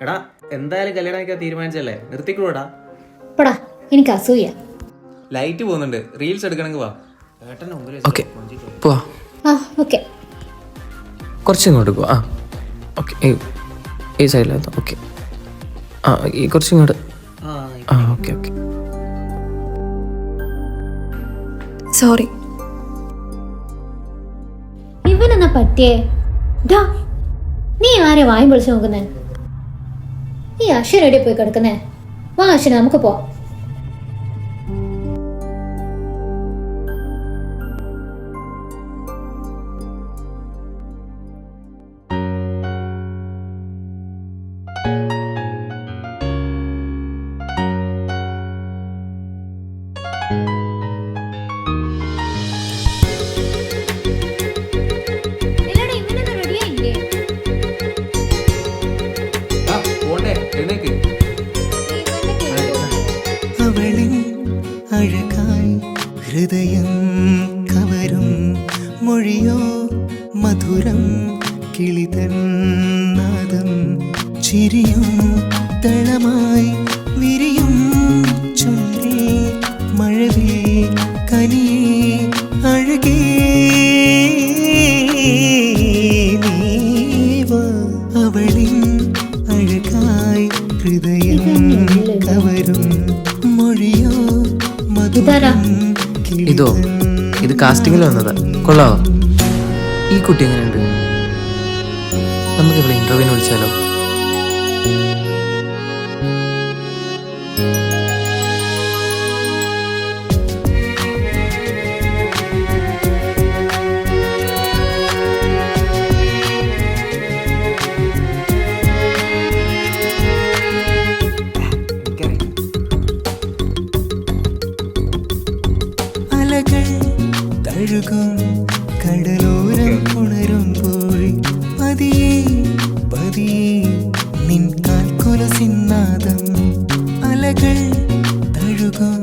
എടാ എന്തായാലും കല്യാണം കഴിക്കാൻ തീരുമാനിച്ചല്ലേ, നിർത്തിക്കൂടാ. പടാ എനിക്ക് അസൂയ. ലൈറ്റ് പോകുന്നുണ്ട്, റീൽസ് എടുക്കണമെങ്കിൽ വാ. ഏട്ടൻ്റെ മുമ്പിൽ ഓക്കെ പോവാ. ആ ഓക്കെ. കുറച്ചിങ്ങോട്ട് പോവാ. ഓക്കെ ഈ സൈഡിലെത്താം. ഓക്കെ ഈ കുറച്ചിങ്ങോട്ട്. Okay okay sorry. ഇവനെന്നാ പറ്റിയേ? ഡാ നീ ആരെ വായും പൊളിച്ച് നോക്കുന്നേ? ഈ അശ്വൻ എവിടെ പോയി കിടക്കുന്നേ? വാ അശ്വന നമുക്ക് പോവാം. അവളിൻ അഴകായി ഹൃദയം കവരും മൊഴിയോ മധുരം കിളിതൻ നാദം ചിരിയും തളമായി വിരിയും ചുണ്ടേ മഴവേ കനിയേ അഴകേ നീവാ. അവളിൻ അഴകായി ഹൃദയം കവരും മൊഴിയോ മധുരം ഇതോ? ഇത് കാസ്റ്റിംഗിൽ വന്നതാ. കൊള്ളാവോ? ഈ കുട്ടി എങ്ങനെയുണ്ട്? നമുക്ക് ഇവിടെ ഇന്റർവ്യൂവിന് വിളിച്ചാലോ? അലകൾ തഴുകും കടലോരം ഉണരുമ്പോൾ പതിയെ പതിയെ നിൻ കാൽക്കൊലസിന്നാദം. അലകൾ തഴുകും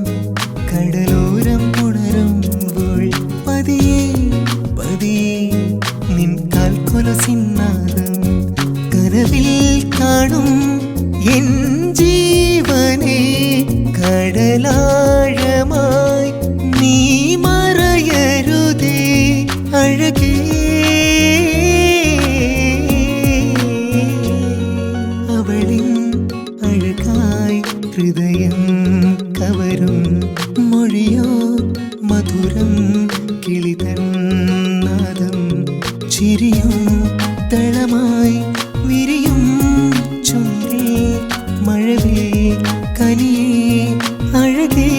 കടലോരം ഉണരുമ്പോൾ പതിയെ പതിയെ നിൻ കാൽക്കൊലസിന്നാദം. കനവിൽ കാണും എൻ ജീവനെ കടലാഴമായി നീ മറയരുതേ അഴകേ. അവളിൻ അഴകായി ഹൃദയം കവരും മൊഴിയോ മധുരം കിളിതൻ നാദം ചിരിയും തളമായി വിരിയും ചുണ്ടേ മഴവേ കനിയേ അഴകേ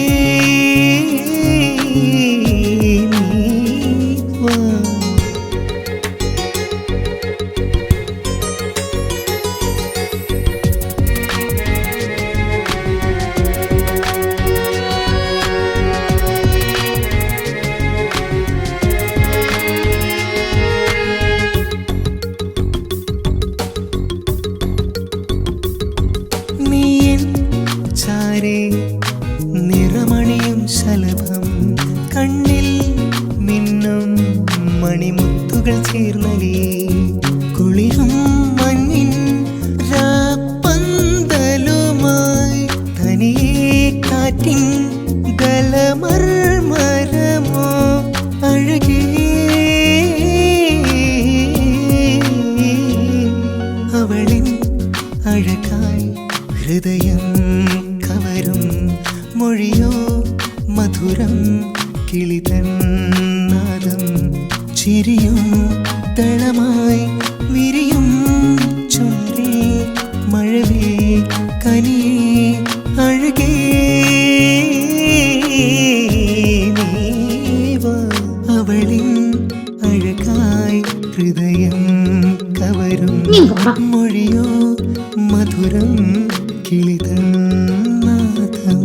നീവാ. നീയൻ ചാരേ നിറമണിയും ശലഭം കണ്ണിൽ മിന്നും മണിമുത്തുകൾ ചേർന്നലേ കുളിരും മഞ്ഞിൻ രാപ്പന്തലുമായി തനിയെ കാറ്റിൻ ഗലമർമരമോ അഴകേ. അവളിൻ അഴകായി ഹൃദയം കവരും മൊഴിയോ മധുരം കിളിതൻ നാദം ചിരിയും തളമായി വിരിയും ചുണ്ടേ മഴവേ കനിയേ അഴകേ നീവാ. അവളിൻ അഴകായി ഹൃദയം കവരും മൊഴിയോ മധുരം കിളിതൻ നാദം.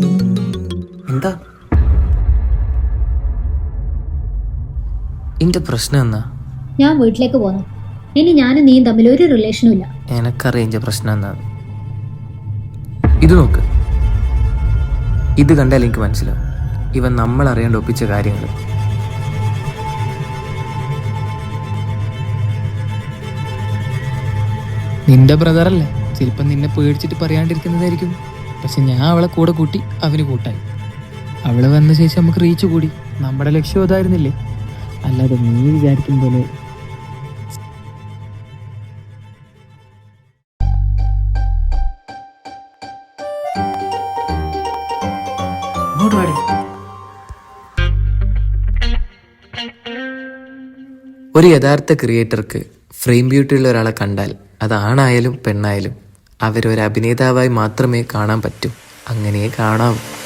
എന്താ ഇന്റെ പ്രശ്നം എന്നാ? ഞാൻ വീട്ടിലേക്ക് പോന്നു. ഇനി ഞാനും നീയും തമ്മിൽ ഒരു റിലേഷനും ഇല്ല. എനക്കറിയാം ഇന്റെ പ്രശ്നം എന്നാ. ഇത് നോക്ക്, ഇത് കണ്ടാൽ എനിക്ക് മനസ്സിലാവും ഇവൻ നമ്മൾ അറിയാണ്ട് ഒപ്പിച്ച കാര്യങ്ങൾ. നിന്റെ ബ്രദറല്ലേ? ചിലപ്പം നിന്നെ പേടിച്ചിട്ട് പറയാണ്ടിരിക്കുന്നതായിരിക്കും. പക്ഷെ ഞാൻ അവളെ കൂടെ കൂട്ടി അവന് കൂട്ടായി. അവള് വന്ന ശേഷം നമുക്ക് റീച്ച് കൂടി. നമ്മുടെ ലക്ഷ്യം അതായിരുന്നില്ലേ? അല്ലാതെ നീ വിചാരിക്കും പോലെ. ഒരു യഥാർത്ഥ ക്രിയേറ്റർക്ക് ഫ്രെയിം ബ്യൂട്ടിയുള്ള ഒരാളെ കണ്ടാൽ അത് ആണായാലും പെണ്ണായാലും അവരൊരു അഭിനേതാവായി മാത്രമേ കാണാൻ പറ്റൂ. അങ്ങനെ കാണാവൂ.